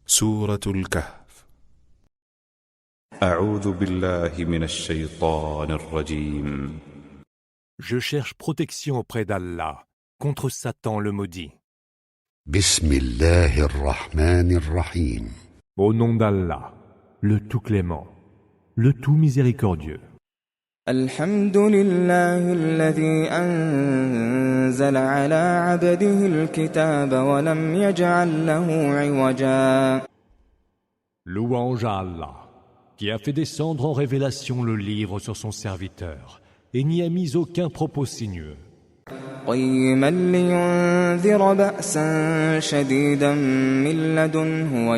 سورة الكهف. أعوذ بالله من الشيطان الرجيم. Je cherche protection auprès d'Allah contre Satan le maudit. بسم الله الرحمن الرحيم. Au nom d'Allah, le tout clément, le tout miséricordieux. الحمد لله الذي أنزل على عبده الكتاب ولم يجعل له عوجا. Louange à Allah, qui a fait descendre en révélation le livre sur son serviteur et n'y a mis aucun propos sinueux. قيما لينذر بأسا شديدا من لدنه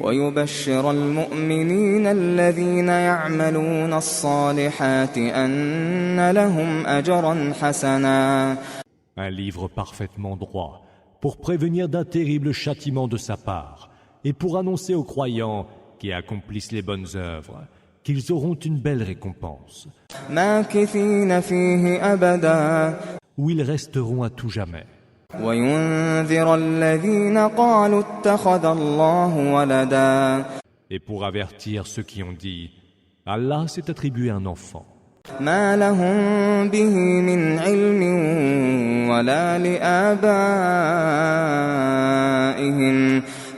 ويبشر المؤمنين الذين يعملون الصالحات أن لهم أجرا حسنا. Un livre parfaitement droit pour prévenir d'un terrible châtiment de sa part et pour annoncer aux croyants qui accomplissent les bonnes œuvres qu'ils auront une belle récompense ماكثين فيه أبدا où ils resteront à tout jamais. وينذر الذين قالوا اتخذ الله ولدا. Et pour avertir ceux qui ont dit Allah s'est attribué un enfant. ما لهم به من علم ولا لآبائهم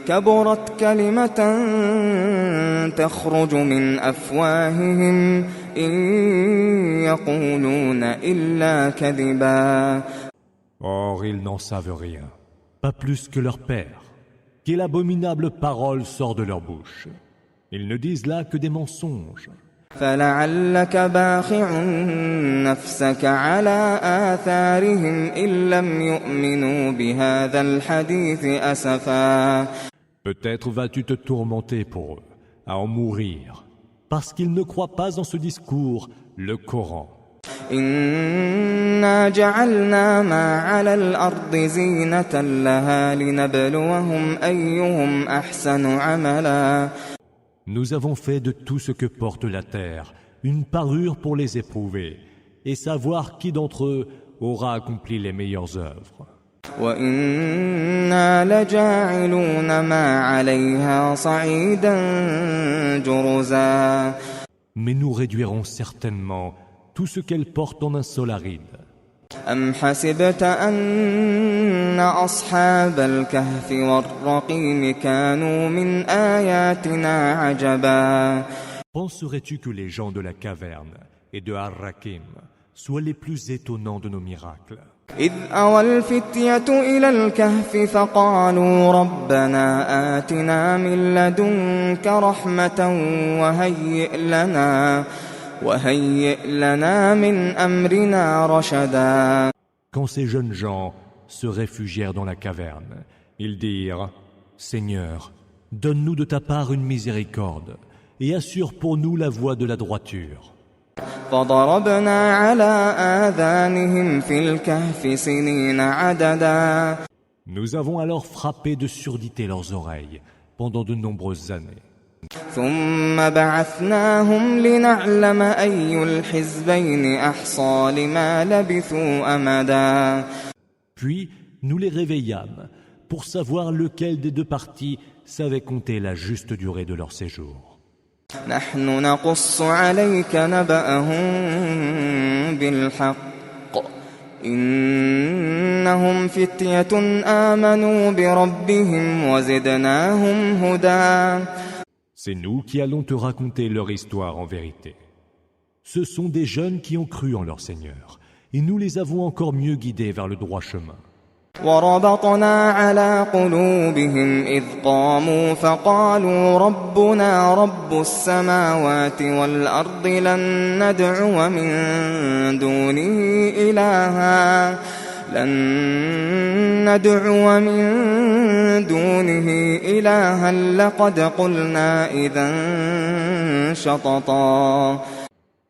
كبرت كلمة تخرج من أفواههم إن يقولون إلا كذبا. Or ils n'en savent rien, pas plus que leur père. Quelle abominable parole sort de leur bouche. Ils ne disent là que des mensonges. فلعلك باخع نفسك على آثارهم إن لم يؤمنوا بهذا الحديث أسفا. Peut-être vas-tu te tourmenter pour eux, à en mourir, parce qu'ils ne croient pas en ce discours, le Coran. إنا جعلنا ما على الأرض زينة لها لنبلوهم أيهم أحسن عملا. Nous avons fait de tout ce que porte la terre une parure pour les éprouver et savoir qui d'entre eux aura accompli les meilleures œuvres. وإنا لجاعلون ما عليها صعيدا جرزا. Mais nous réduirons certainement tout ce qu'elle porte en un sol aride. أم حسبت أن أصحاب الكهف والرقيم كانوا من آياتنا عجبا. Penserais-tu que les gens de la caverne et de Ar-Rakim soient les plus étonnants de nos miracles? إذ أوى الفتية إلى الكهف فقالوا ربنا آتنا من لدنك رحمة وهيئ لنا من أمرنا رشدا. Quand ces jeunes gens se réfugièrent dans la caverne, ils dirent « Seigneur, donne-nous de ta part une miséricorde et assure pour nous la voie de la droiture. » فضربنا على آذانهم في الكهف سنين عددا. Nous avons alors frappé de surdité leurs oreilles pendant de nombreuses années. ثم بعثناهم لنعلم أي الحزبين أحصى لما لبثوا أمدا. Puis nous les réveillâmes pour savoir lequel des deux parties savait compter la juste durée de leur séjour. نحن نقص عليك نبأهم بالحق إنهم فتية آمنوا بربهم وزدناهم هدى. C'est nous qui allons te raconter leur histoire en vérité. Ce sont des jeunes qui ont cru en leur Seigneur, et nous les avons encore mieux guidés vers le droit chemin. وربطنا على قلوبهم إذ قاموا فقالوا ربنا رب السماوات والأرض لن ندعو من دونه إلها لقد قلنا إذا شططا.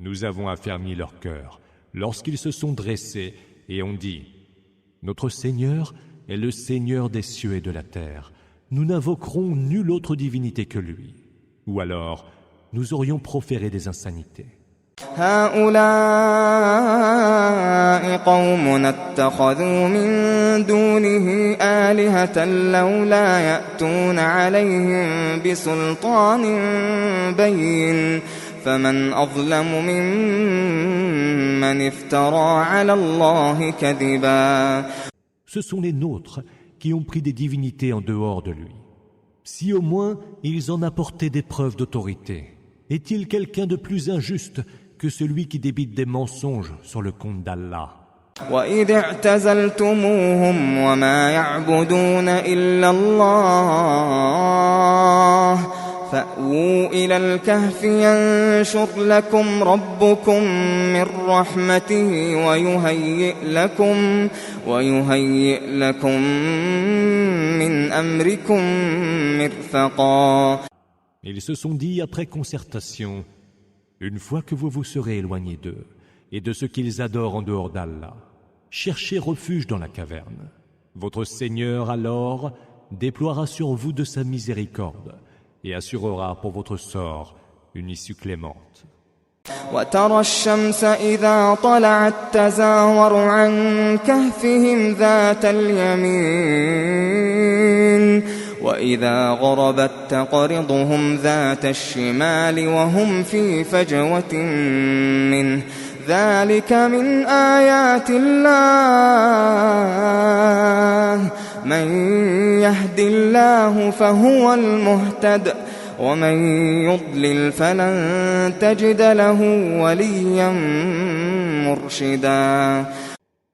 Nous avons affermi leur cœur lorsqu'ils se sont dressés et ont dit « Notre Seigneur est le Seigneur des cieux et de la terre. Nous n'invoquerons nulle autre divinité que lui. » Ou alors, nous aurions proféré des insanités. هؤلاء قوم اتخذوا من دونه آلهة لولا يأتون عليهم بسلطان بين فمن أظلم ممن افترى على الله كذبا. Ce sont les nôtres qui ont pris des divinités en dehors de lui. Si au moins ils en apportaient des preuves d'autorité, est-il quelqu'un de plus injuste que celui qui débite des mensonges sur le compte d'Allah? وَإِذِ اعْتَزَلْتُمُوهُمْ وَمَا يَعْبُدُونَ إِلَّا اللَّهَ فَأْوُوا إِلَى الْكَهْفِ يَنشُرْ لَكُمْ رَبُّكُمْ مِنْ رَحْمَتِهِ وَيُهَيِّئْ لَكُمْ مِنْ أَمْرِكُمْ مِرْفَقًا. Ils se sont dit après concertation: une fois que vous vous serez éloignés d'eux et de ce qu'ils adorent en dehors d'Allah, cherchez refuge dans la caverne. Votre Seigneur alors déploiera sur vous de sa miséricorde et assurera pour votre sort une issue clémente. وترى الشمس إذا طلعت تزاور عن كهفهم ذات اليمين وإذا غربت تقرضهم ذات الشمال وهم في فجوة منه ذلك من آيات الله من يهد الله فهو المهتد ومن يضلل فلن تجد له وليا مرشدا.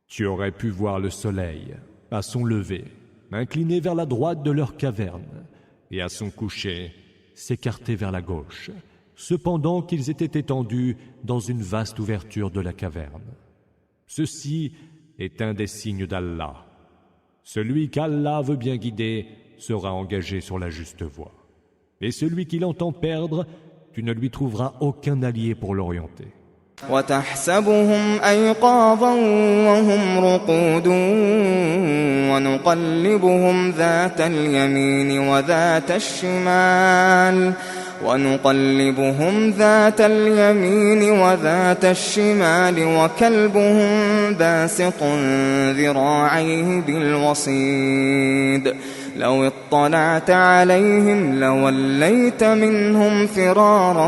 Tu aurais pu voir le soleil à son lever, incliné vers la droite de leur caverne, et à son coucher, s'écarter vers la gauche, cependant qu'ils étaient étendus dans une vaste ouverture de la caverne. Ceci est un des signes d'Allah. Celui qu'Allah veut bien guider sera engagé sur la juste voie. Et celui qui l'entend perdre, tu ne lui trouveras aucun allié pour l'orienter. وتحسبهم أيقاظا وهم رقود ونقلبهم ذات اليمين وذات الشمال وكلبهم باسط ذراعيه بالوصيد لو اطلعت عليهم لوليت منهم فرارا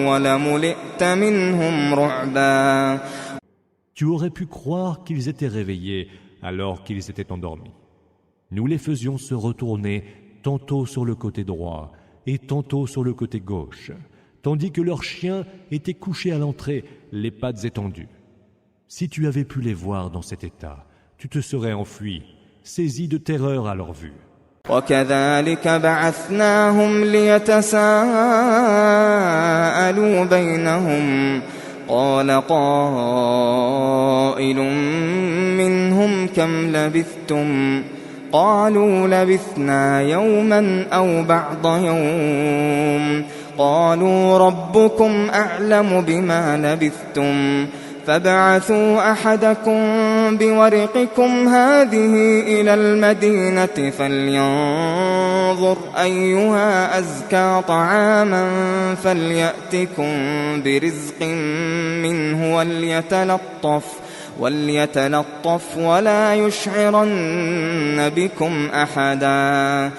ولملئت منهم رعبا. Tu aurais pu croire qu'ils étaient réveillés alors qu'ils étaient endormis. Nous les faisions se retourner tantôt sur le côté droit et tantôt sur le côté gauche, tandis que leurs chiens étaient couchés à l'entrée, les pattes étendues. Si tu avais pu les voir dans cet état, tu te serais enfui, saisi de terreur à leur vue. وكذلك بعثناهم ليتساءلوا بينهم قال قائل منهم كم لبثتم قالوا لبثنا يوما أو بعض يوم قالوا ربكم أعلم بما لبثتم فابعثوا أحدكم بورقكم هذه إلى المدينة فلينظر أيها أزكى طعاما فليأتكم برزق منه وليتلطف ولا يشعرن بكم أحدا.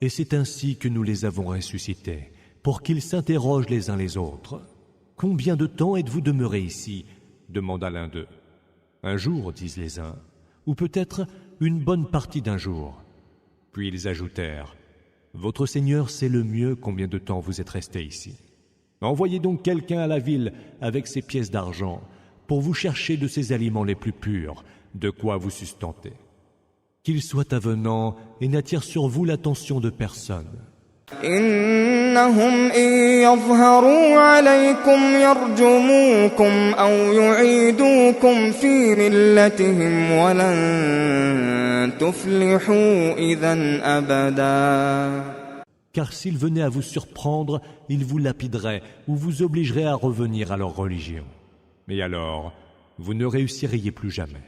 Et c'est ainsi que nous les avons ressuscités, pour qu'ils s'interrogent les uns les autres. Combien de temps êtes-vous demeurés ici? Demanda l'un d'eux. Un jour, disent les uns, ou peut-être une bonne partie d'un jour. Puis ils ajoutèrent: Votre Seigneur sait le mieux combien de temps vous êtes restés ici. Envoyez donc quelqu'un à la ville avec ses pièces d'argent pour vous chercher de ces aliments les plus purs, de quoi vous sustenter. Qu'il soit avenant et n'attire sur vous l'attention de personne. إنهم إن يظهروا عليكم يرجموكم أو يعيدوكم في ملتهم ولن تفلحوا إذا أبدا. Car s'ils venaient à vous surprendre, ils vous lapideraient ou vous obligeraient à revenir à leur religion. Mais alors, vous ne réussiriez plus jamais.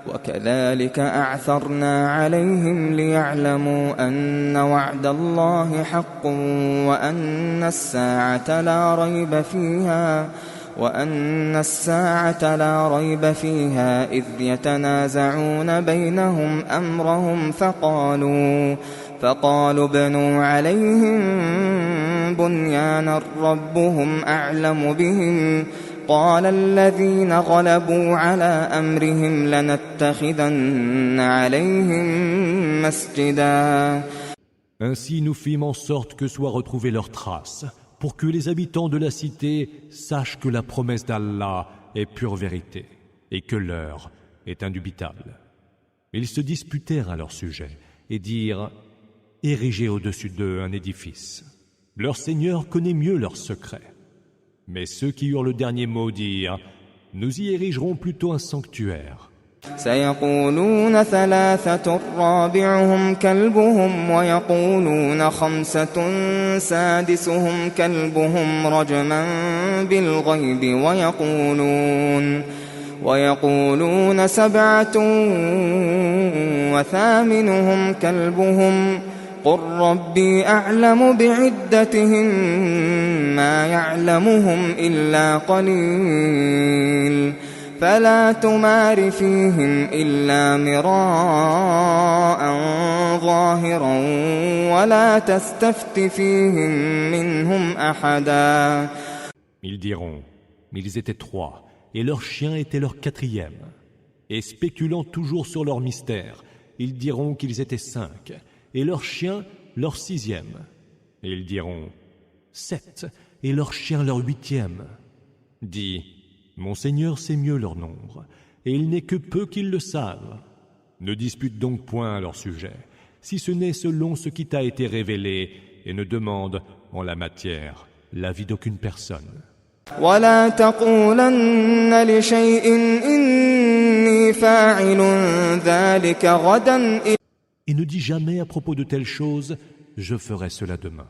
وكذلك أعثرنا عليهم ليعلموا أن وعد الله حق وأن الساعة لا ريب فيها وأن الساعة لا ريب فيها إذ يتنازعون بينهم أمرهم فقالوا ابنوا عليهم بنيانا ربهم أعلم بهم قال الذين غلبوا على أمرهم لنتخذن عليهم مسجدا. Ainsi nous fîmes en sorte que soient retrouvées leurs traces, pour que les habitants de la cité sachent que la promesse d'Allah est pure vérité, et que l'heure est indubitable. Ils se disputèrent à leur sujet, et dirent « Érigez au-dessus d'eux un édifice. Leur Seigneur connaît mieux leurs secrets. » Mais ceux qui eurent le dernier mot dirent « Nous y érigerons plutôt un sanctuaire. » سيقولون ثلاثة رابعهم كلبهم ويقولون خمسة سادسهم كلبهم رجما بالغيب ويقولون سبعة وثامنهم كلبهم قل ربي أعلم بعدتهم ما يعلمهم إلا قليل فلا تمار فيهم إلا مراء ظاهرا ولا تستفت فيهم منهم أحدا. Ils diront, ils étaient 3, et leur chien était leur 4e. Et spéculant toujours sur leur mystère, ils diront qu'ils étaient 5, et leur chien leur 6e. Et ils diront 7, et leur chien leur 8e. Dis, mon Seigneur sait mieux leur nombre, et il n'est que peu qu'ils le savent. Ne dispute donc point à leur sujet, si ce n'est selon ce qui t'a été révélé, et ne demande en la matière l'avis d'aucune personne. ولا تقولن لشيء إني فاعل ذلك غدا Et ne dis jamais à propos de telle chose, je ferai cela demain.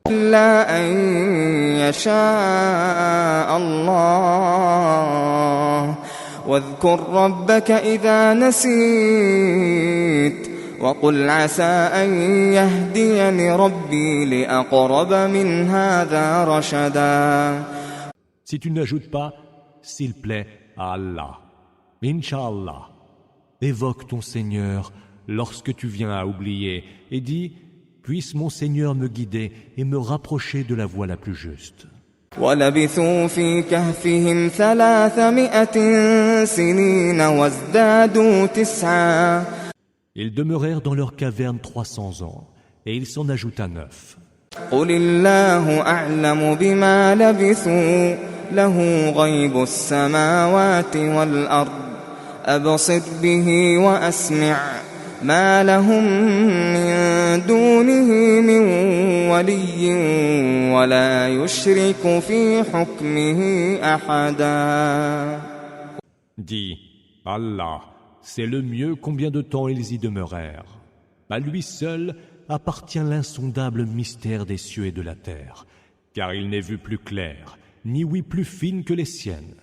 إلا أن يشاء الله واذكر ربك إذا نسيت وقل عسى أن يهديني ربي لأقرب من هذا رشدا. Si tu n'ajoutes pas, s'il plaît à Allah, Inch'Allah, évoque ton Seigneur lorsque tu viens à oublier et dis « Puisse mon Seigneur me guider et me rapprocher de la voie la plus juste. » وَلَبِثُوا فِي كَهْفِهِمْ 300 سِنِينَ وَازْدَادُوا 9. Ils demeurèrent dans leur caverne 300 ans, et il s'en ajouta 9. قُلِ اللَّهُ أَعْلَمُ بِمَا لَبِثُوا لَهُ غَيْبُ السَّمَاوَاتِ وَالْأَرْضِ أَبْصِرْ بِهِ وَأَسْمِعْ مَا لَهُم مِّن دُونِهِ مِن وَلِيٍّ وَلَا يُشْرِكُ فِي حُكْمِهِ أَحَدًا. Dis, Allah, c'est le mieux combien de temps ils y demeurèrent. À lui seul appartient l'insondable mystère des cieux et de la terre, car il n'est vu plus clair, ni ouïe plus fine que les siennes.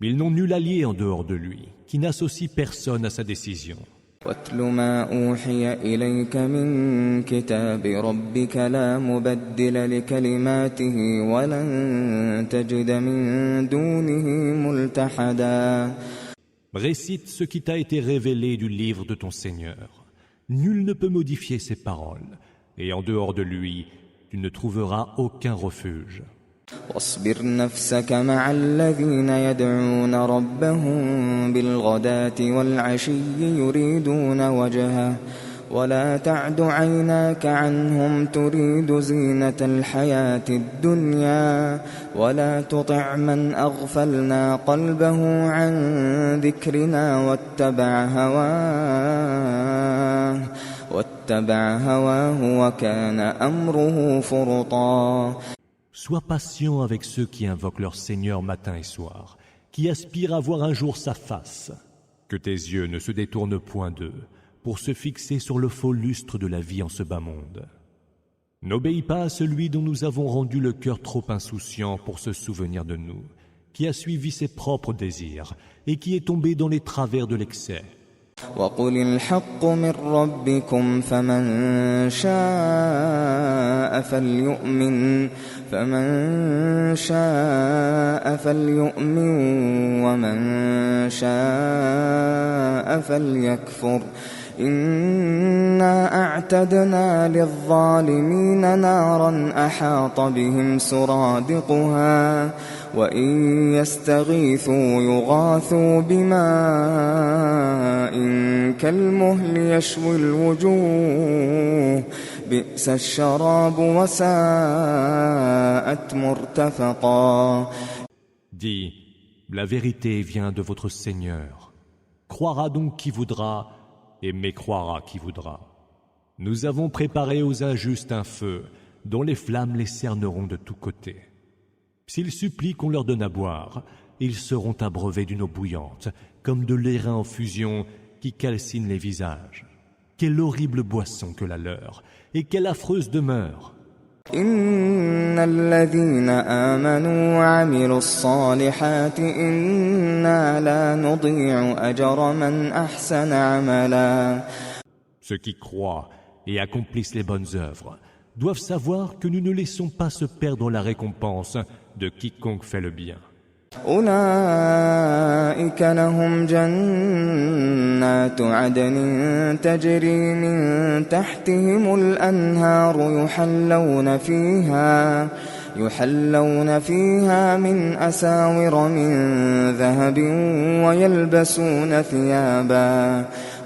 Ils n'ont nul allié en dehors de lui, qui n'associe personne à sa décision. وَاتْلُ مَا أُوحِيَ إِلَيْكَ مِن كِتَابِ رَبِّكَ لَا مُبَدِّلَ لِكَلِمَاتِهِ وَلَن تَجِدَ مِن دُونِهِ مُلْتَحَدًا. Récite ce qui t'a été révélé du livre de ton Seigneur. Nul ne peut modifier ses paroles, et en dehors de lui, tu ne trouveras aucun refuge. واصبر نفسك مع الذين يدعون ربهم بالغداة والعشي يريدون وجهه ولا تعد عيناك عنهم تريد زينة الحياة الدنيا ولا تطع من أغفلنا قلبه عن ذكرنا واتبع هواه وكان أمره فرطا. Sois patient avec ceux qui invoquent leur Seigneur matin et soir, qui aspirent à voir un jour sa face. Que tes yeux ne se détournent point d'eux, pour se fixer sur le faux lustre de la vie en ce bas monde. N'obéis pas à celui dont nous avons rendu le cœur trop insouciant pour se souvenir de nous, qui a suivi ses propres désirs et qui est tombé dans les travers de l'excès. وقل الحق من ربكم فمن شاء فليؤمن ومن شاء فليكفر إنا أعتدنا للظالمين نارا أحاط بهم سرادقها وإن يستغيثوا يغاثوا بماء كالمهل يشوي الوجوه بئس الشراب وساءت مرتفقا. Dis, la vérité vient de votre Seigneur. Croira donc qui voudra et mécroira qui voudra. Nous avons préparé aux injustes un feu dont les flammes les cerneront de tous côtés. S'ils supplient qu'on leur donne à boire, ils seront abreuvés d'une eau bouillante, comme de l'airain en fusion qui calcine les visages. Quelle horrible boisson que la leur, et quelle affreuse demeure! إن الذين آمنوا وعملوا الصالحات إنا لا نضيع أجر من أحسن عملا. Ceux qui croient et accomplissent les bonnes œuvres doivent savoir que nous ne laissons pas se perdre la récompense de quiconque fait le bien. أولئك لهم جنات عدن تجري من تحتهم الأنهار يحلون فيها من أساور من ذهب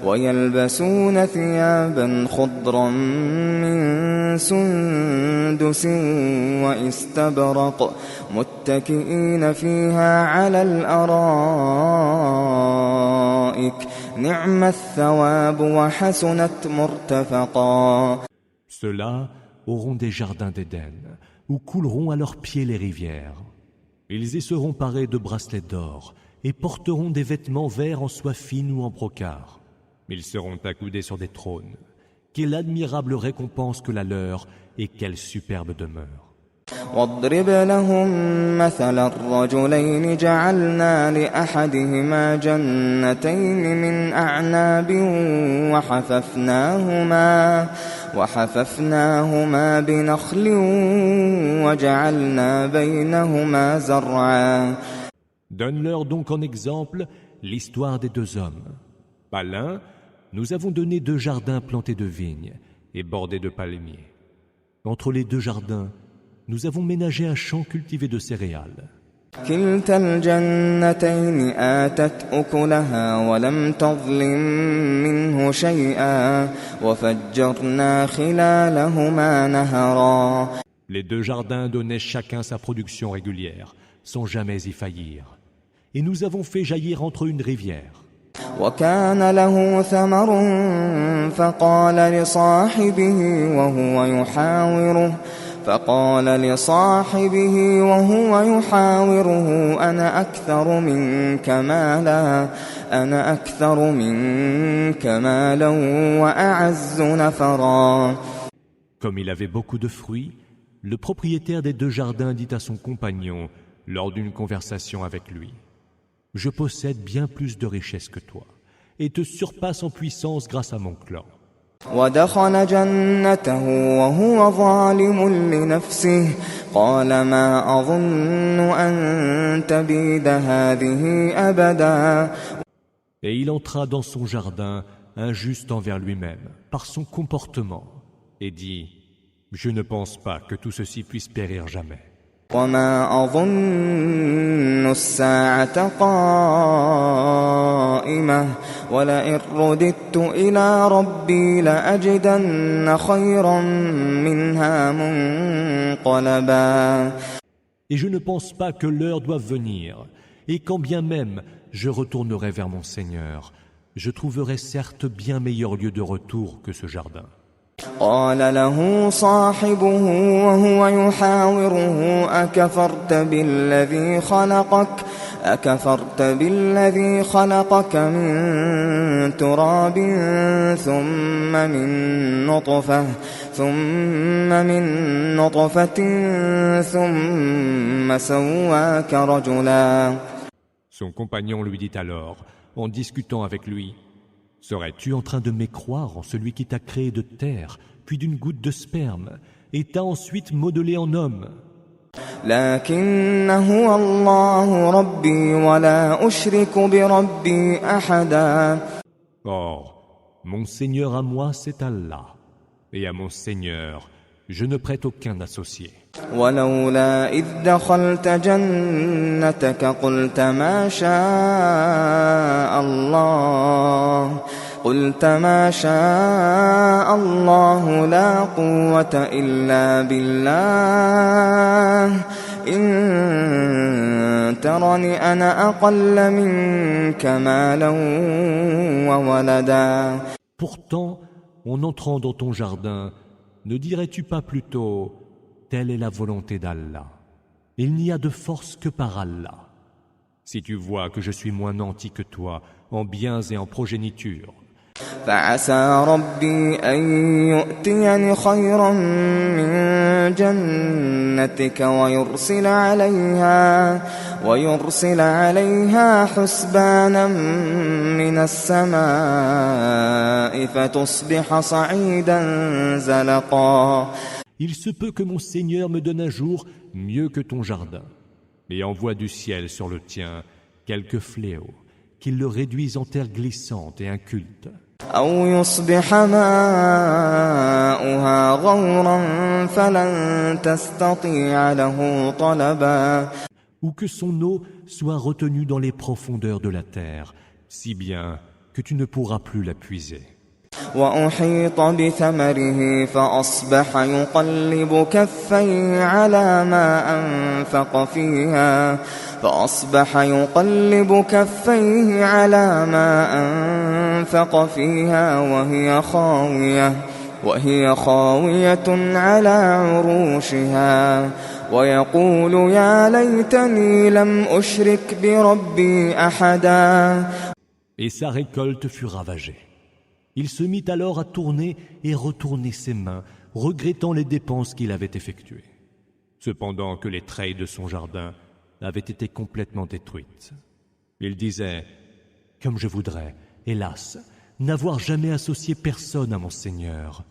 ويلبسون ثيابا خضرا من سندس واستبرق متكئين فيها على الأرائك نعم الثواب وحسنت مرتفقا. Ceux-là auront des jardins d'Éden où couleront à leurs pieds les rivières. Ils y seront parés de bracelets d'or et porteront des vêtements verts en soie fine ou en brocart. Ils seront accoudés sur des trônes. Quelle admirable récompense que la leur et quelle superbe demeure. واضرب لهم مثل الرجلين جعلنا لأحدهما جنتين من أعناب وحففناهما بنخل وجعلنا بينهما زرعا. Donne-leur donc en exemple l'histoire des deux hommes. À l'un, nous avons donné 2 jardins plantés de vignes et bordés de palmiers. Entre les 2 jardins, nous avons ménagé un champ cultivé de céréales. كلتا الجنتين آتت أكلها ولم تظلم منه شيئا وفجرنا خلالهما نهرا. Les 2 jardins donnaient chacun sa production régulière, sans jamais y faillir. Et nous avons fait jaillir entre eux une rivière. وكان له ثمر فقال لصاحبه وهو يحاوره أنا أكثر منك مالا وأعز نفرا. Comme il avait beaucoup de fruits, le propriétaire des 2 jardins dit à son compagnon lors d'une conversation avec lui: Je possède bien plus de richesses que toi et te surpasse en puissance grâce à mon clan. ودخل جنته وهو ظالم لنفسه قال ما أظن أن تبيد هذه أبدا. Et il entra dans son jardin injuste envers lui-même par son comportement et dit: Je ne pense pas que tout ceci puisse périr jamais. وما أظن الساعة قائمة ولئن رددت إلى ربي لأجدن خيرا منها منقلبا. Et je ne pense pas que l'heure doive venir, et quand bien même je retournerai vers mon Seigneur, je trouverai certes bien meilleur lieu de retour que ce jardin. قال له صاحبه وهو يحاوره أكفرت بالذي خلقك من تراب ثم من نطفة ثم سواك رجلا. Son compagnon lui dit alors, en discutant avec lui: Serais-tu en train de mécroire en celui qui t'a créé de terre, puis d'une goutte de sperme, et t'a ensuite modelé en homme? لكن هو الله ربي ولا أشرك بربي أحدا. Or, mon Seigneur à moi, c'est Allah, et à mon Seigneur, je ne prête aucun associé. ولولا إذ دخلت جنتك قلت ما شاء الله لا قوة إلا بالله إن ترني أنا أقل منك مالا وولدا. Pourtant, en entrant dans ton jardin, ne dirais-tu pas plutôt « Telle est la volonté d'Allah. Il n'y a de force que par Allah. Si tu vois que je suis moins nanti que toi en biens et en progéniture, فعسى ربي أن يؤتيني خيرا من جنتك ويرسل عليها حسبانا من السماء فتصبح صعيدا زلقا. il se peut que mon Seigneur me donne un jour mieux que ton jardin, et envoie du ciel sur le tien quelques fléaux, qu'ils le réduisent en terre glissante et inculte. أو يصبح ماؤها غورا فلن تستطيع له طلبا. Ou que son eau soit retenue dans les profondeurs de la terre, si bien que tu ne pourras plus la puiser. وأحيط بثمره فأصبح يقلب كفيه على ما أنفق فيها وهي خاوية على عروشها ويقول يا ليتني لم أشرك بربي أحدا. Et sa récolte fut ravagée. Il se mit alors à tourner et retourner ses mains, regrettant les dépenses qu'il avait effectuées. Cependant que les treilles de son jardin avaient été complètement détruites. Il disait « Comme je voudrais, hélas, n'avoir jamais associé personne à mon Seigneur. »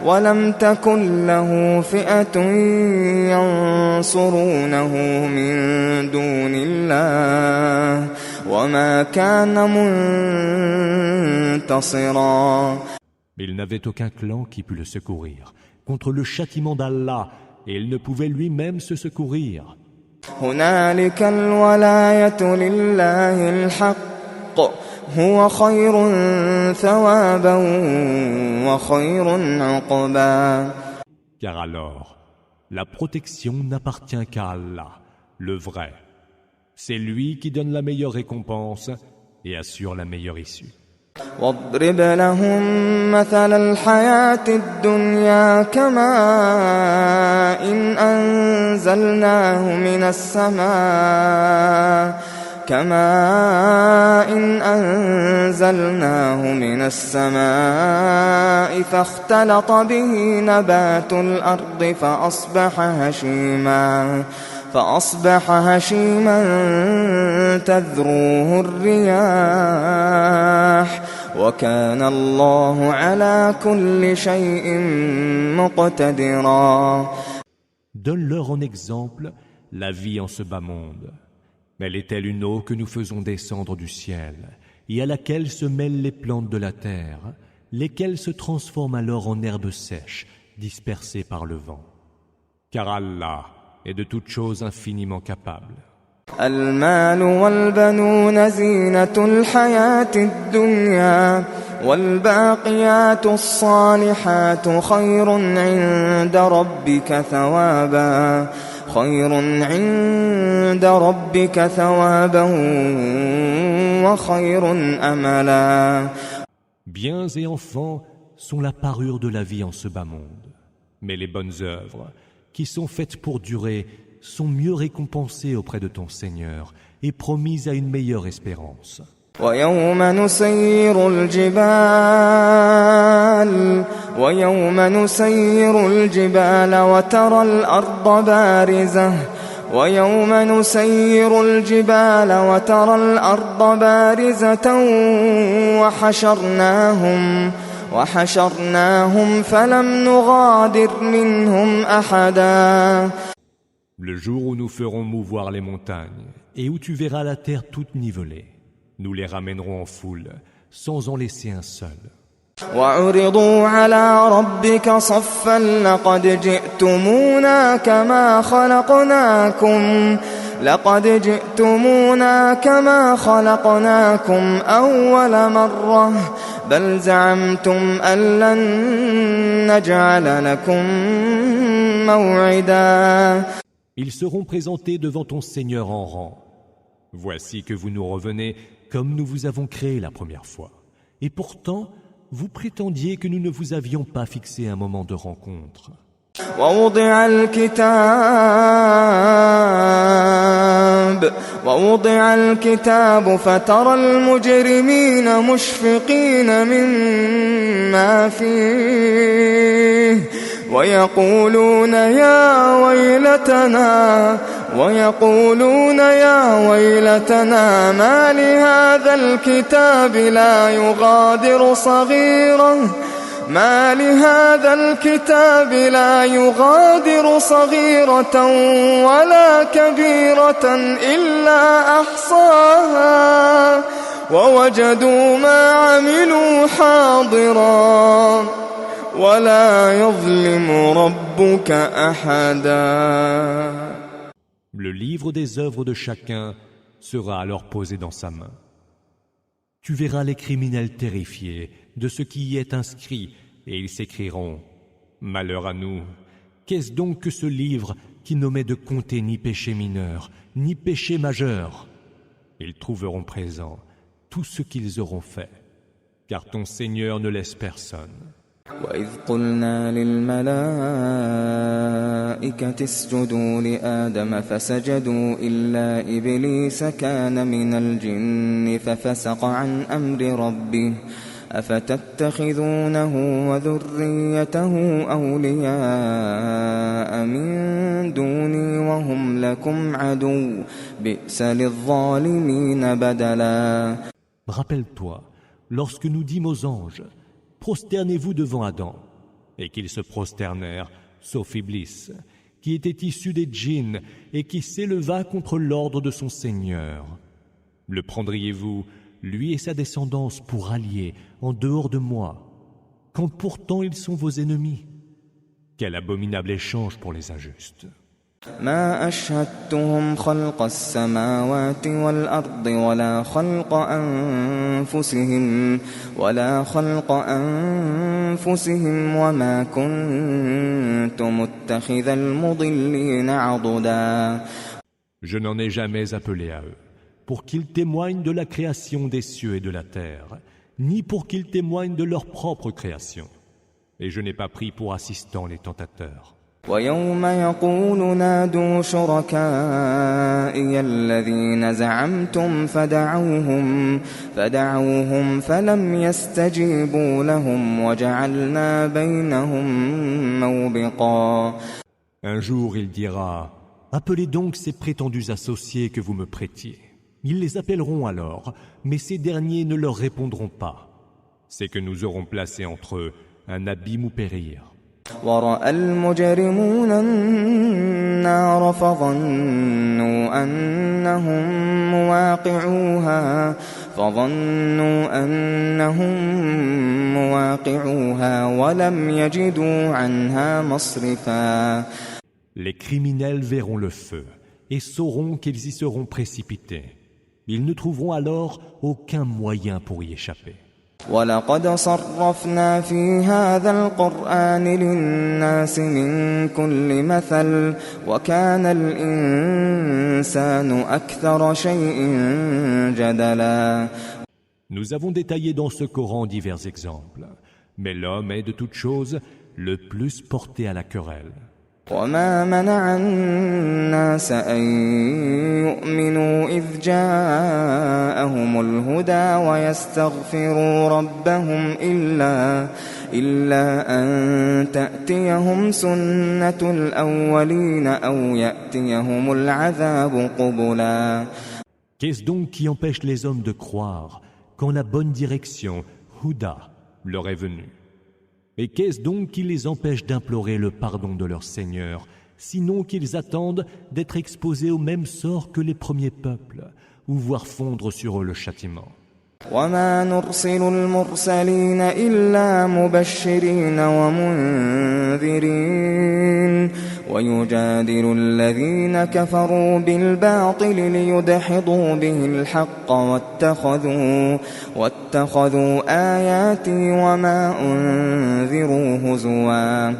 ولم تكن له فئة ينصرونه من دون الله وما كان منتصرا. Mais il n'avait aucun clan qui pût le secourir contre le châtiment d'Allah, et il ne pouvait lui-même se secourir. هنالك الولاية لله الحق هو خير ثوابا وخير عقبا. Car alors, la protection n'appartient qu'à Allah, le vrai. C'est lui qui donne la meilleure récompense et assure la meilleure issue. واضرب لهم مثل الحياة الدنيا كماء إن أنزلناه من السماء فاختلط به نبات الأرض فأصبح هشيما تذروه الرياح وكان الله على كل شيء مقتدرا. Donne-leur en exemple la vie en ce bas monde. Elle est telle une eau que nous faisons descendre du ciel, et à laquelle se mêlent les plantes de la terre, lesquelles se transforment alors en herbes sèches, dispersées par le vent. Car Allah est de toutes choses infiniment capable. المال والبنون زينة الحياة الدنيا والباقيات الصالحات خير عند ربك ثوابا وخير أملا. Biens et enfants sont la parure de la vie en ce bas monde. Mais les bonnes œuvres, qui sont faites pour durer, sont mieux récompensées auprès de ton Seigneur et promises à une meilleure espérance. ويوم نسير الجبال وترى الأرض ويوم نسير الجبال وترى الأرض بارزة وحشرناهم فلم نغادر منهم أحدا. Le jour où nous ferons mouvoir les montagnes et où tu verras la terre toute nivelée, nous les ramènerons en foule, sans en laisser un seul. وعرضوا على ربك صفا لقد جئتمونا كما خلقناكم أول مرة بل زعمتم أن لن نجعل لكم موعدا. Ils seront présentés devant ton Seigneur en rang. Voici que vous nous revenez comme nous vous avons créé la première fois. Et pourtant, vous prétendiez que nous ne vous avions pas fixé un moment de rencontre. ووضع الكتاب فترى المجرمين مشفقين مما فيه ويقولون يا ويلتنا ما لهذا الكتاب لا يغادر صغيرة ولا كبيرة إلا أحصاها ووجدوا ما عملوا حاضرا ولا يظلم ربك أحدا. Le livre des œuvres de chacun sera alors posé dans sa main. Tu verras les criminels terrifiés de ce qui y est inscrit, et ils s'écrieront « Malheur à nous, qu'est-ce donc que ce livre qui n'omet de compter ni péché mineur, ni péché majeur ?» Ils trouveront présent tout ce qu'ils auront fait, car ton Seigneur ne laisse personne. وإذ قلنا للملائكة اسجدوا لآدم فسجدوا إلا إبليس كان من الجن ففسق عن أمر ربه أفتتخذونه وذريته أولياء من دوني وهم لكم عدو بئس للظالمين بدلا. Rappelle-toi, lorsque nous dîmes aux anges, prosternez-vous devant Adam, et qu'ils se prosternèrent, sauf Iblis, qui était issu des djinns et qui s'éleva contre l'ordre de son Seigneur. Le prendriez-vous, lui et sa descendance, pour alliés en dehors de moi, quand pourtant ils sont vos ennemis? Quel abominable échange pour les injustes! ما أشهدتهم خلق السماوات والأرض ولا خلق أنفسهم وما كنت متخذ المضلين عضدا. Je n'en ai jamais appelé à eux, pour qu'ils témoignent de la création des cieux et de la terre, ni pour qu'ils témoignent de leur propre création. Et je n'ai pas pris pour assistants les tentateurs. ويوم يقول نادوا شركائي الذين زعمتم فدعوهم فلم يستجيبوا لهم وجعلنا بينهم موبقا. Un jour il dira, appelez donc ces prétendus associés que vous me prêtiez. Ils les appelleront alors, mais ces derniers ne leur répondront pas. C'est que nous aurons placé entre eux un abîme où périr. ورأى المجرمون النار فظنوا أنهم مواقعوها ولم يجدوا عنها مصرفا. Les criminels verront le feu et sauront qu'ils y seront précipités. Ils ne trouveront alors aucun moyen pour y échapper. وَلَقَدْ صَرَّفْنَا فِي هَذَا الْقُرْآنِ لِلنَّاسِ مِنْ كُلِّ مَثَلٍ وَكَانَ الْإِنسَانُ أَكْثَرَ شَيْءٍ جَدَلًا. Nous avons détaillé dans ce Coran divers exemples, mais l'homme est de toute chose le plus porté à la querelle. وما منع الناس أن يؤمنوا إذ جاءهم الهدى ويستغفروا ربهم إلا أن تأتيهم سنة الأولين أو يأتيهم العذاب قبلا. Qu'est-ce donc qui empêche les hommes de croire quand la bonne direction, Huda, leur est venue? Et qu'est-ce donc qui les empêche d'implorer le pardon de leur Seigneur, sinon qu'ils attendent d'être exposés au même sort que les premiers peuples, ou voir fondre sur eux le châtiment? وما نرسل المرسلين إلا مبشرين ومنذرين ويجادل الذين كفروا بالباطل ليدحضوا به الحق واتخذوا آياتي وما أنذروا هزوا.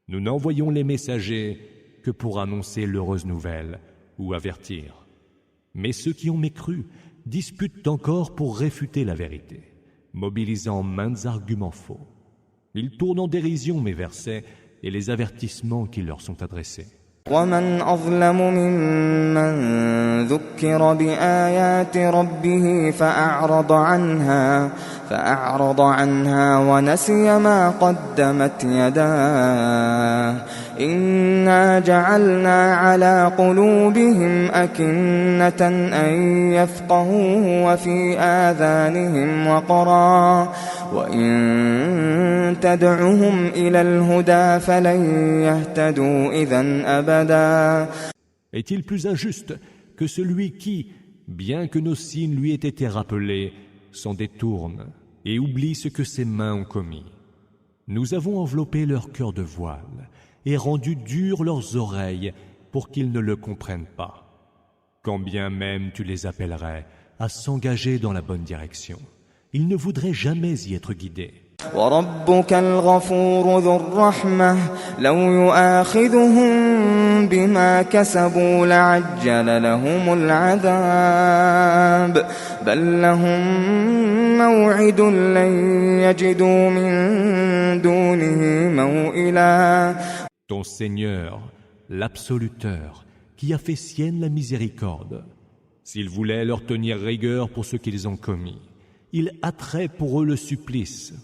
Nous n'envoyons les messagers que pour annoncer l'heureuse nouvelle ou avertir. Mais ceux qui ont mécru disputent encore pour réfuter la vérité, mobilisant maintes arguments faux. Ils tournent en dérision mes versets et les avertissements qui leur sont adressés. ومن أظلم ممن ذكر بآيات ربه فأعرض عنها ونسي ما قدمت يداه إنا جعلنا على قلوبهم أكنة أن يفقهوه وفي آذانهم وقرا وإن تدعهم إلى الهدى فلن يهتدوا إذن أبدا. Est-il plus injuste que celui qui, bien que nos signes lui aient été rappelés, s'en détourne et oublie ce que ses mains ont commis? Nous avons enveloppé leur cœur de voile et rendu dures leurs oreilles pour qu'ils ne le comprennent pas. Quand bien même tu les appellerais à s'engager dans la bonne direction, ils ne voudraient jamais y être guidés. وربك الغفور ذو الرحمة لو يؤاخذهم بما كسبوا لعجل لهم العذاب بل لهم موعد لن يجدوا من دونه موئلا. Ton Seigneur, l'absoluteur, qui a fait sienne la miséricorde, s'il voulait leur tenir rigueur pour ce qu'ils ont commis, il hâterait pour eux le supplice.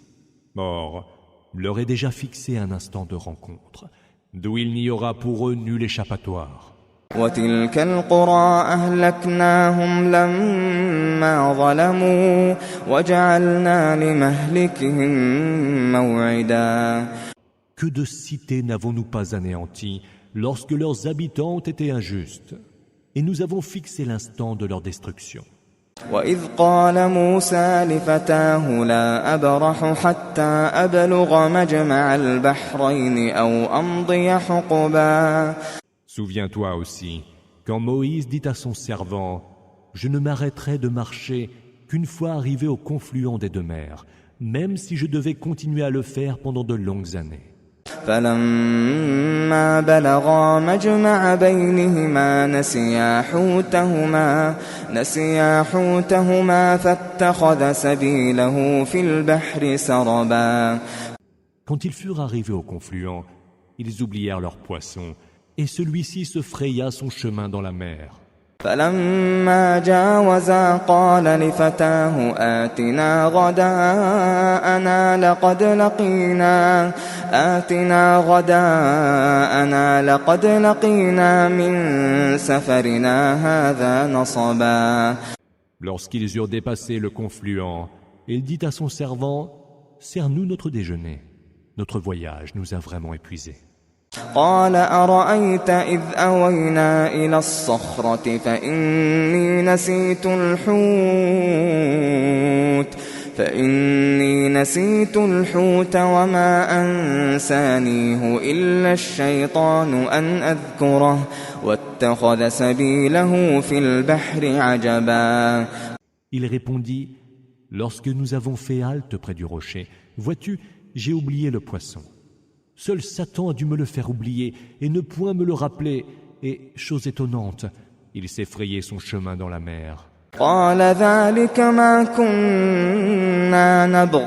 Or, leur est déjà fixé un instant de rencontre, d'où il n'y aura pour eux nul échappatoire. وتلك القرى أهلكناهم لما ظلموا وجعلنا لمهلكهم موعدا. Que de cités n'avons-nous pas anéanties lorsque leurs habitants ont été injustes, et nous avons fixé l'instant de leur destruction. وإذ قال موسى لفتاه لا أبرح حتى أبلغ مجمع البحرين أو أمضي حقبا. Souviens-toi aussi, quand Moïse dit à son servant « Je ne m'arrêterai de marcher qu'une fois arrivé au confluent des deux mers, même si je devais continuer à le faire pendant de longues années. » فلما بلغا مجمع بينهما نسيا حوتهما فاتخذ سبيله في البحر سربا. Quand ils furent arrivés au confluent, ils oublièrent leur poisson, et celui-ci se fraya son chemin dans la mer. فلما جاوزا قال لفتاه آتنا غداءنا لقد لقينا من سفرنا هذا نصبا. Lorsqu'ils eurent dépassé le confluent, il dit à son servant « Sers-nous notre déjeuner. Notre voyage nous a vraiment épuisés. » قال أرأيت إذ أوينا إلى الصخرة فإني نسيت الحوت وما أنسانيه إلا الشيطان أن أذكره واتخذ سبيله في البحر عجبا. Il répondit « Lorsque nous avons fait halte près du rocher, vois-tu, j'ai oublié le poisson. Seul Satan a dû me le faire oublier et ne point me le rappeler. Et, chose étonnante, il s'est frayé son chemin dans la mer. » قال ذلك ما كنا نبغ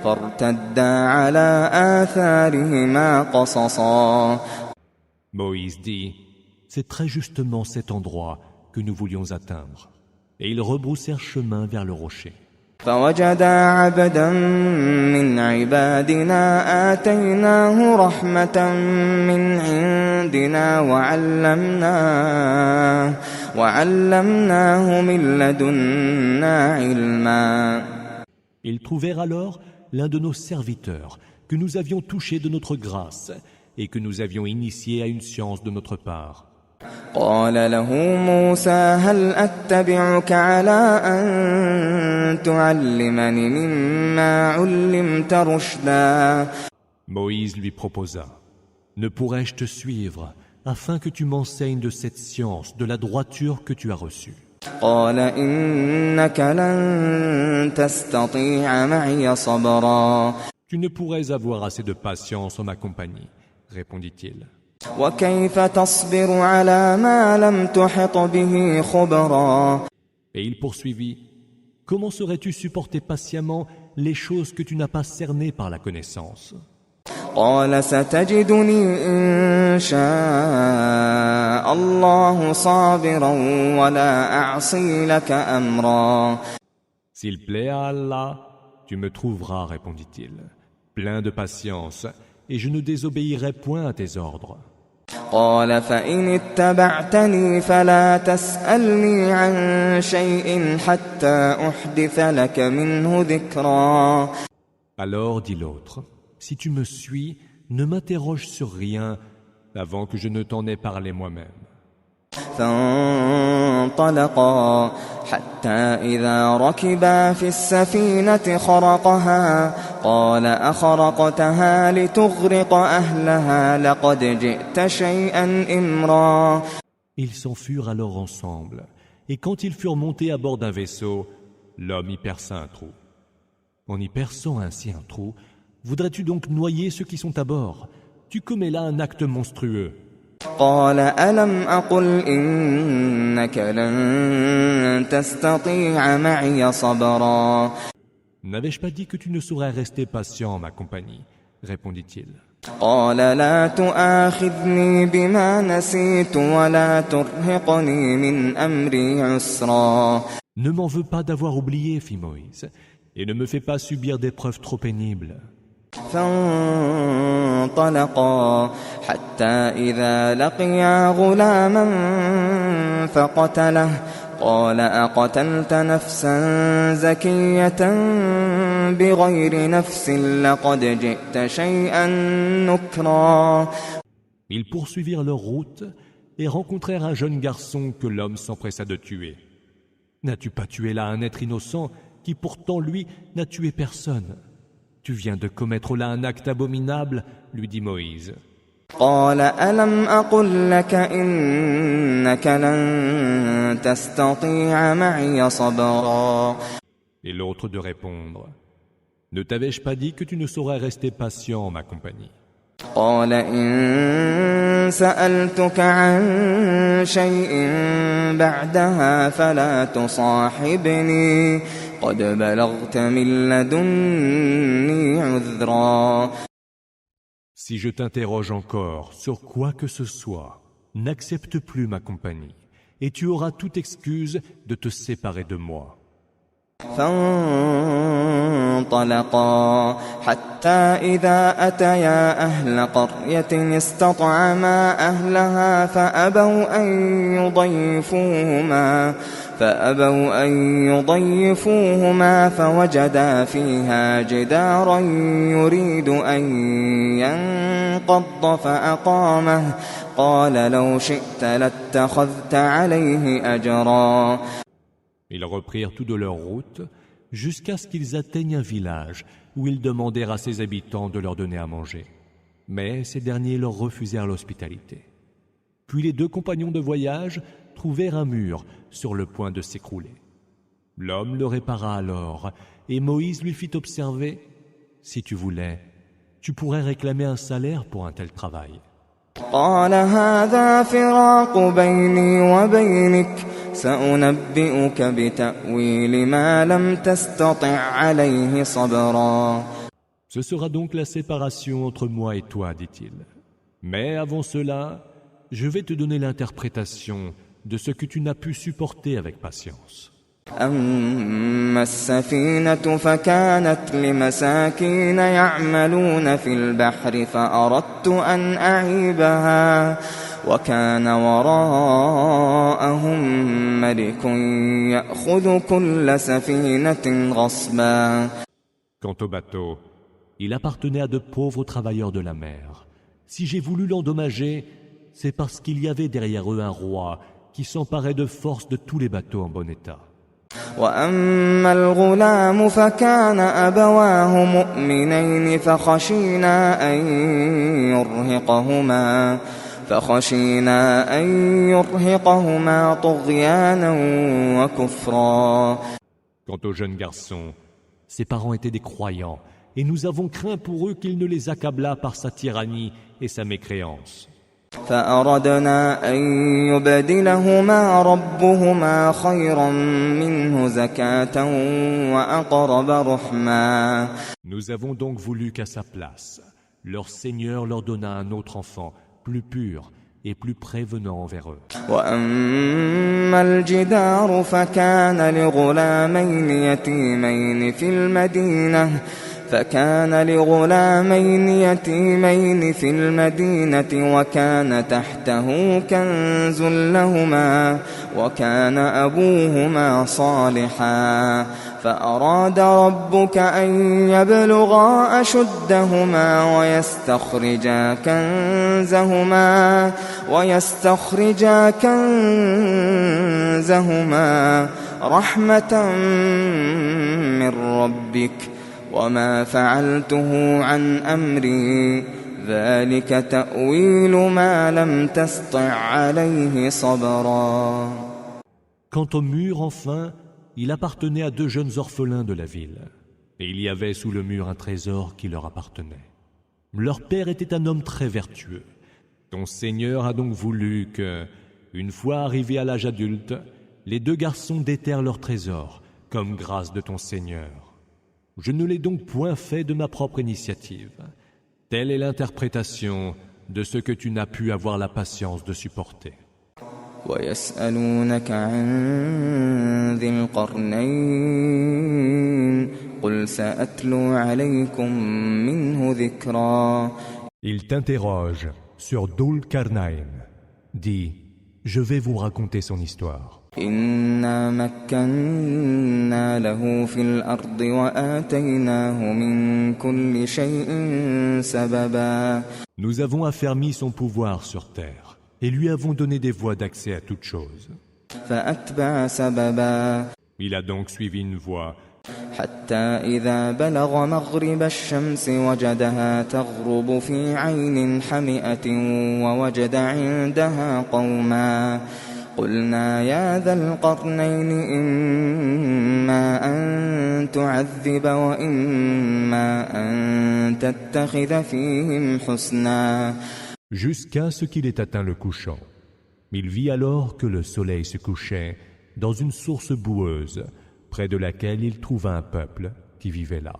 فارتدا على آثارهما قصصا. Moïse dit « C'est très justement cet endroit que nous voulions atteindre. » Et ils rebroussèrent chemin vers le rocher. فوجدا عبدا من عبادنا آتيناه رحمة من عندنا وعلمناه من لدنا علما. Ils trouvèrent alors l'un de nos serviteurs que nous avions touché de notre grâce et que nous avions initié à une science de notre part. قال له موسى هل أتبعك على أن تعلمني مما علمت رشدا. Moïse lui proposa: Ne pourrais-je te suivre afin que tu m'enseignes de cette science, de la droiture que tu as reçue? قال إنك لن تستطيع معي صبرا. Tu ne pourrais avoir assez de patience en ma compagnie, répondit-il. وكيف تصبر على ما لم تحط به خبرا. Et il poursuivit: Comment saurais-tu supporter patiemment les choses que tu n'as pas cernées par la connaissance? قال ستجدني إن شاء الله صابرا ولا أعصي لك أمرا. S'il plaît à Allah, tu me trouveras, répondit-il, plein de patience, et je ne désobéirai point à tes ordres. قال فإن اتبعتني فلا تسألني عن شيء حتى أحدث لك منه ذكرا. Alors dit l'autre: Si tu me suis, ne m'interroge sur rien avant que je ne t'en ai parlé moi-même. فانطلقا حتى إذا ركبا في السفينة خرقها قال أخرقتها لتغرق أهلها لقد جئت شيئا إمرا. Ils s'enfurent alors ensemble, et quand ils furent montés à bord d'un vaisseau, l'homme y perça un trou. En y perçant ainsi un trou, voudrais-tu donc noyer ceux qui sont à bord? Tu commets là un acte monstrueux. قال ألم أقل إنك لن تستطيع معي صبرا. N'avais-je pas dit que tu ne saurais rester patient en ma compagnie? Répondit-il. قال لا تؤاخذني بما نسيت ولا ترهقني من أمري عسرا. Ne m'en veux pas d'avoir oublié, fit Moïse, et ne me fais pas subir d'épreuves trop pénibles. فانطلقا حتى إذا لقيا غلاما فقتله قال أقتلت نفسا زكية بغير نفس لقد جئت شيئا نكرا. Ils poursuivirent leur route et rencontrèrent un jeune garçon que l'homme s'empressa de tuer. N'as-tu pas tué là un être innocent qui pourtant lui n'a tué personne? Tu viens de commettre là un acte abominable, lui dit Moïse. قال ألم أقل لك إنك لن تستطيع معي صبرا. Et l'autre de répondre: Ne t'avais-je pas dit que tu ne saurais rester patient en ma compagnie? قال إن سألتك عن شيء بعدها فلا تصاحبني قد بلغت من لدني عذرا. Si je t'interroge encore sur quoi que ce soit, n'accepte plus ma compagnie, et tu auras toute excuse de te séparer de moi. فانطلقا حتى إذا أتيا أهل قرية استطعما أهلها فأبوا أن يضيفوهما فوجدا فيها جدارا يريد أن ينقض فأقامه قال لو شئت لاتخذت عليه أجرا. Ils reprirent tout de leur route jusqu'à ce qu'ils atteignent un village où ils demandèrent à ses habitants de leur donner à manger. Mais ces derniers leur refusèrent l'hospitalité. Puis les deux compagnons de voyage trouvèrent un mur sur le point de s'écrouler. L'homme le répara alors, et Moïse lui fit observer: Si tu voulais, tu pourrais réclamer un salaire pour un tel travail. قال هذا فراق بيني وبينك سأنبئك بتأويل ما لم تستطع عليه صبرا. Ce sera donc la séparation entre moi et toi, dit-il. Mais avant cela, je vais te donner l'interprétation de ce que tu n'as pu supporter avec patience. أما السفينة فكانت لمساكين يعملون في البحر فأردت أن أعيبها وكان وراءهم ملك يأخذ كل سفينة غصبا. Quant au bateau, il appartenait à de pauvres travailleurs de la mer. Si j'ai voulu l'endommager, c'est parce qu'il y avait derrière eux un roi qui s'emparait de force de tous les bateaux en bon état. وأما الغلام فكان أبواه مؤمنين فخشينا أن يرهقهما طغيانا وكفرا. Quant au jeune garçon, ses parents étaient des croyants, et nous avons craint pour eux qu'il ne les accablât par sa tyrannie et sa mécréance. فأردنا أن يبدلهما ربهما خيرا منه زكاة وأقرب رحما. Nous avons donc voulu qu'à sa place, leur Seigneur leur donnât un autre enfant, plus pur et plus prévenant envers eux. وأما الجدار فكان لغلامين يتيمين في المدينة وكان تحته كنز لهما وكان أبوهما صالحا فأراد ربك أن يبلغا أشدهما ويستخرجا كنزهما رحمة من ربك وما فعلته عن أمري ذلك تأويل ما لم تسطع عليه صبرا. Quant au mur, enfin, il appartenait à deux jeunes orphelins de la ville. Et il y avait sous le mur un trésor qui leur appartenait. Leur père était un homme très vertueux. Ton Seigneur a donc voulu que, une fois arrivés à l'âge adulte, les deux garçons déterrent leur trésor, comme grâce de ton Seigneur. Je ne l'ai donc point fait de ma propre initiative. Telle est l'interprétation de ce que tu n'as pu avoir la patience de supporter. ويسألونك عن ذي القرنين قل سأتلو عليكم منه ذكرا. Ils t'interrogent sur Dhul Qarnayn. Dis, je vais vous raconter son histoire. إنا مكنا له في الأرض وآتيناه من كل شيء سببا. Nous avons affermi son pouvoir sur terre et lui avons donné des voies d'accès à toutes choses. فأتبع سببا. Il a donc suivi une voie حتى إذا بلغ مغرب الشمس وجدها تغرب في عين حمئة ووجد عندها قوما قلنا يا ذا القرنين إما أن تعذب وإما أن تتخذ فيهم حسنا. jusqu'à ce qu'il ait atteint le couchant. Il vit alors que le soleil se couchait dans une source boueuse, près de laquelle il trouva un peuple qui vivait là.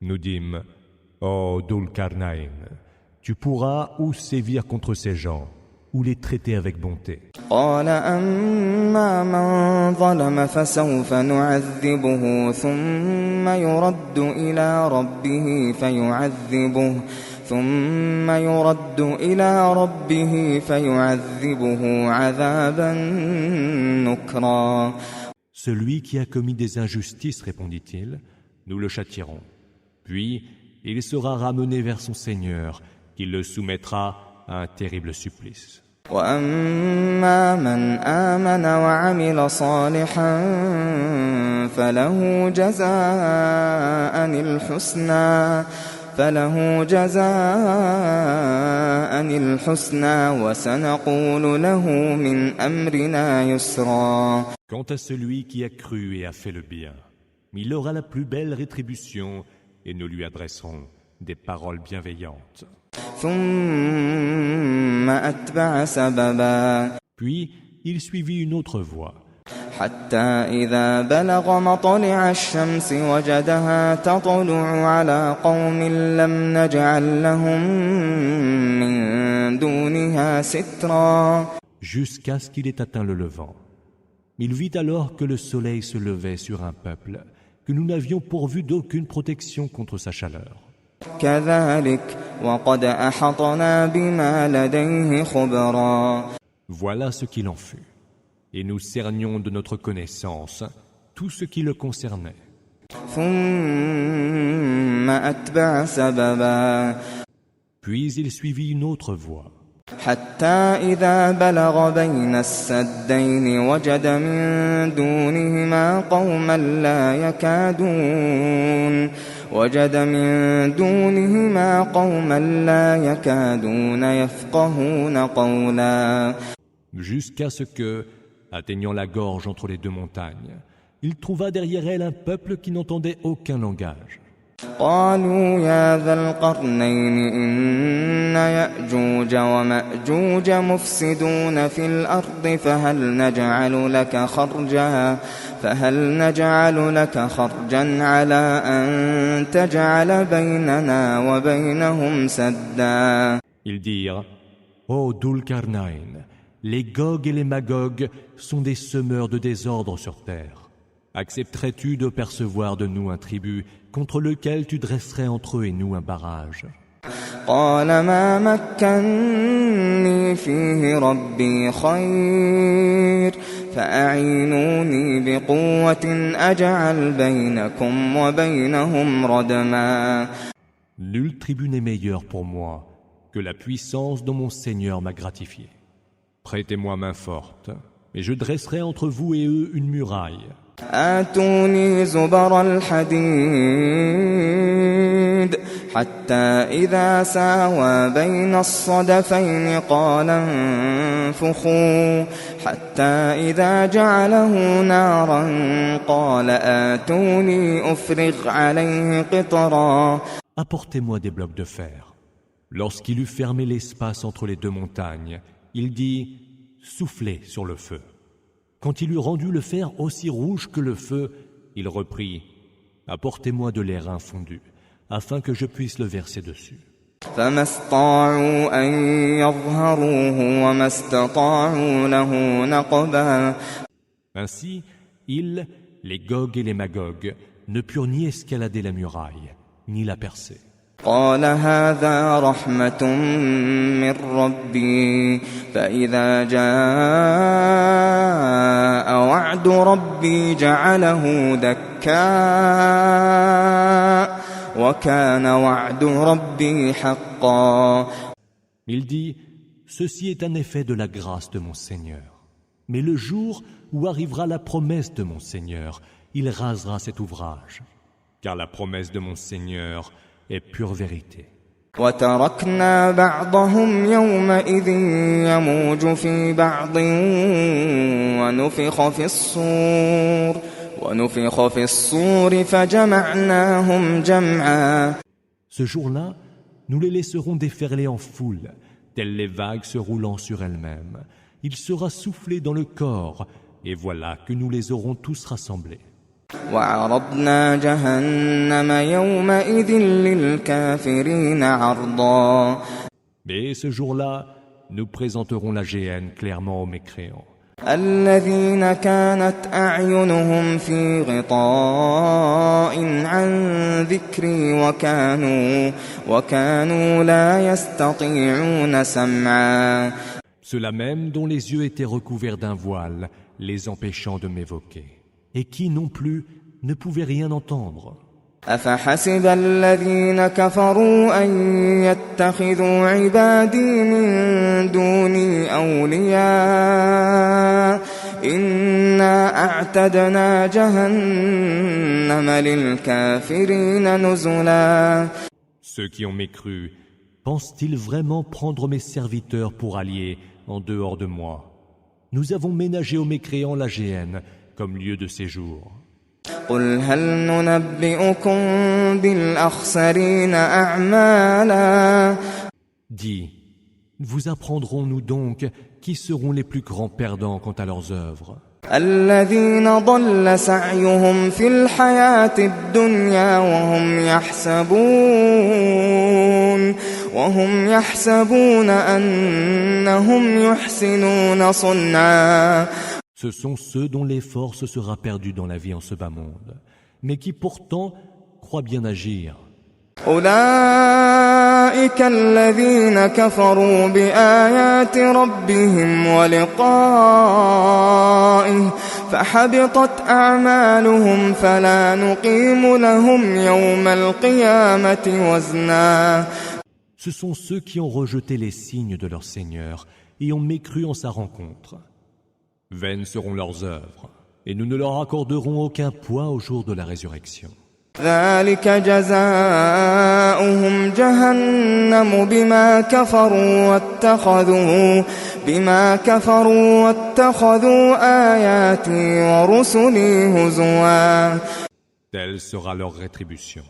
Nous dîmes, ô Dhul Qarnayn, tu pourras ou sévir contre ces gens, ou les traiter avec bonté. قال أما من ظلم فسوف نعذبه ثم يرد إلى ربه فيعذبه عذابا نكرا. Celui qui a commis des injustices, répondit-il, nous le châtierons. Puis il sera ramené vers son Seigneur, qui le soumettra à un terrible supplice. وأما من آمن وعمل صالحا فله جزاء الحسنى وسنقول له من أمرنا يسرا. Quant à celui qui a cru et a fait le bien, il aura la plus belle rétribution et nous lui adresserons des paroles bienveillantes. ثم أتبع سببا. Puis il suivit une autre voie. حتى إذا بلغ مطلع الشمس وجدها تطلع على قوم لم نجعل لهم من دونها سترا. Jusqu'à ce qu'il ait atteint le levant. Il vit alors que le soleil se levait sur un peuple, que nous n'avions pourvu d'aucune protection contre sa chaleur. كذلك وقد أحطنا بما لديه خبرا. Voilà ce qu'il en fut. Et nous cernions de notre connaissance tout ce qui le concernait. ثم أتبع سببا. Puis il suivit une autre voie. حتى إذا بلغ بين السدين وجد من دونهما قوما لا يكادون يفقهون قولا. Jusqu'à ce que, atteignant la gorge entre les deux montagnes, il trouva derrière elle un peuple qui n'entendait aucun langage. قالوا يا ذا القرنين إن يأجوج ومأجوج مفسدون في الأرض فهل نجعل لك خرجا على أن تجعل بيننا وبينهم سدا. Ils dirent, ô Dhul-Qarnayn, les Gog et les Magog sont des semeurs de désordre sur terre. Accepterais-tu de percevoir de nous un tribut contre lequel tu dresserais entre eux et nous un barrage? قال ما مكني فيه ربي خير فأعينوني بقوة أجعل بينكم وبينهم ردما. Nul tribut n'est meilleur pour moi que la puissance dont mon Seigneur m'a gratifié. Prêtez-moi main forte, et je dresserai entre vous et eux une muraille. آتوني زبر الحديد حتى إذا ساوى بين الصدفين قال انفخوا حتى إذا جعله نارا قال آتوني أفرغ عليه قطرا. Apportez-moi des blocs de fer. Lorsqu'il eut fermé l'espace entre les deux montagnes, il dit « Soufflez sur le feu ». Quand il eut rendu le fer aussi rouge que le feu, il reprit « Apportez-moi de l'air infondu, afin que je puisse le verser dessus. » Ainsi, ils, les Gog et les Magog, ne purent ni escalader la muraille, ni la percer. قال هذا رحمة من ربي فإذا جاء وعد ربي جعله دكا وكان وعد ربي حقا. Il dit, ceci est un effet de la grâce de mon Seigneur. Mais le jour où arrivera la promesse de mon Seigneur, il rasera cet ouvrage. Car la promesse de mon Seigneur est pure vérité. وتركنا بعضهم يومئذ يموج في بعض ونفخ في الصور فجمعناهم جمعا. Ce jour-là, nous les laisserons déferler en foule, telles les vagues se roulant sur elles-mêmes. Il sera soufflé dans le corps, et voilà que nous les aurons tous rassemblés. وعرضنا جهنم يومئذ للكافرين عرضا. Mais ce jour-là, nous présenterons la géhenne clairement aux mécréants. الذين كانت أعينهم في غطاء عن ذكري وكانوا لا يستطيعون سمعا. Ceux-là même dont les yeux étaient recouverts d'un voile, les empêchant de m'évoquer, et qui non plus ne pouvaient rien entendre. أفحسب الذين كفروا أن يتخذوا عبادي من دوني أولياء إنا أعتدنا جهنم للكافرين نزلا. Ceux qui ont mécru, pensent-ils vraiment prendre mes serviteurs pour alliés en dehors de moi? Nous avons ménagé aux mécréants la géhenne comme lieu de séjour. قل هل ننبئكم بالأخسرين أعمالا. Dis, vous apprendrons-nous donc qui seront les plus grands perdants quant à leurs œuvres? الذين ضل سعيهم في الحياة الدنيا وهم يحسبون أنهم يحسنون صنعا. Ce sont ceux dont l'effort sera perdu dans la vie en ce bas monde, mais qui pourtant croient bien agir. أولئك الذين كفروا بآيات ربهم ولقائه فحبطت أعمالهم فلا نقيم لهم يوم القيامة وزنا. Ce sont ceux qui ont rejeté les signes de leur Seigneur et ont mécru en sa rencontre. Vaines seront leurs œuvres, et nous ne leur accorderons aucun poids au jour de la résurrection. ذلك جزاؤهم جهنم بما كفروا واتخذوا آياتي ورسلي هزوا. Telle sera leur rétribution,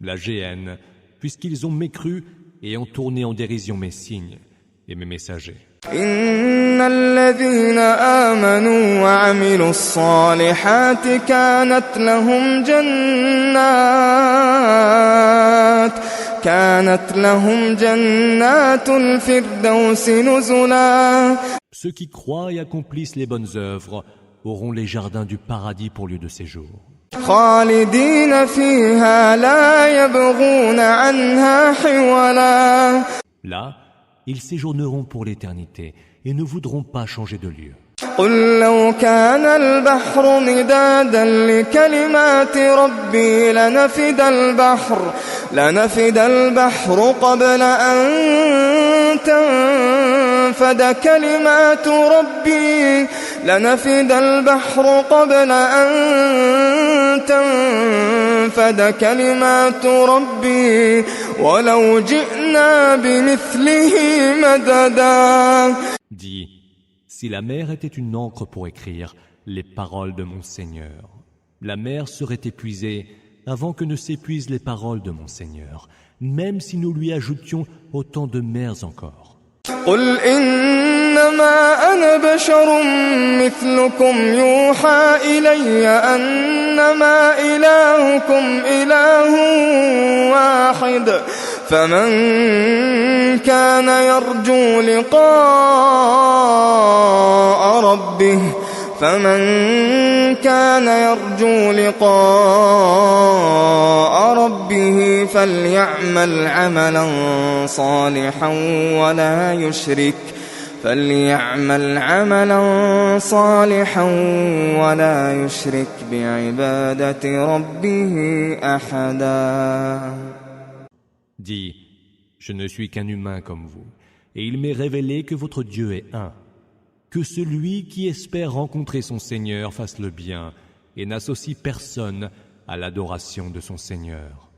la géhenne, puisqu'ils ont mécru et ont tourné en dérision mes signes et mes messagers. إن الذين آمنوا وعملوا الصالحات كانت لهم جنات الفردوس نزلا. Ceux qui croient et accomplissent les bonnes œuvres auront les jardins du paradis pour lieu de séjour. خالدين فيها لا يبغون عنها حولا. Là, ils séjourneront pour l'éternité et ne voudront pas changer de lieu. قل لو كان البحر مدادا لكلمات ربي لنفد البحر قبل أن تنفد كلمات ربي ولو جئنا بمثله مددا. Dis, si la mer était une encre pour écrire les paroles de mon Seigneur, la mer serait épuisée avant que ne s'épuisent les paroles de mon Seigneur, même si nous lui ajoutions autant de mers encore. قل إنما أنا بشر مثلكم يوحى إلي أنما إلهكم إله واحد فمن كان يرجو لقاء ربه فليعمل عملا صالحا ولا يشرك بعبادة ربه أحدا. Dis, je ne suis qu'un humain comme vous, et il m'est révélé que votre Dieu est un. Que celui qui espère rencontrer son Seigneur fasse le bien et n'associe personne à l'adoration de son Seigneur.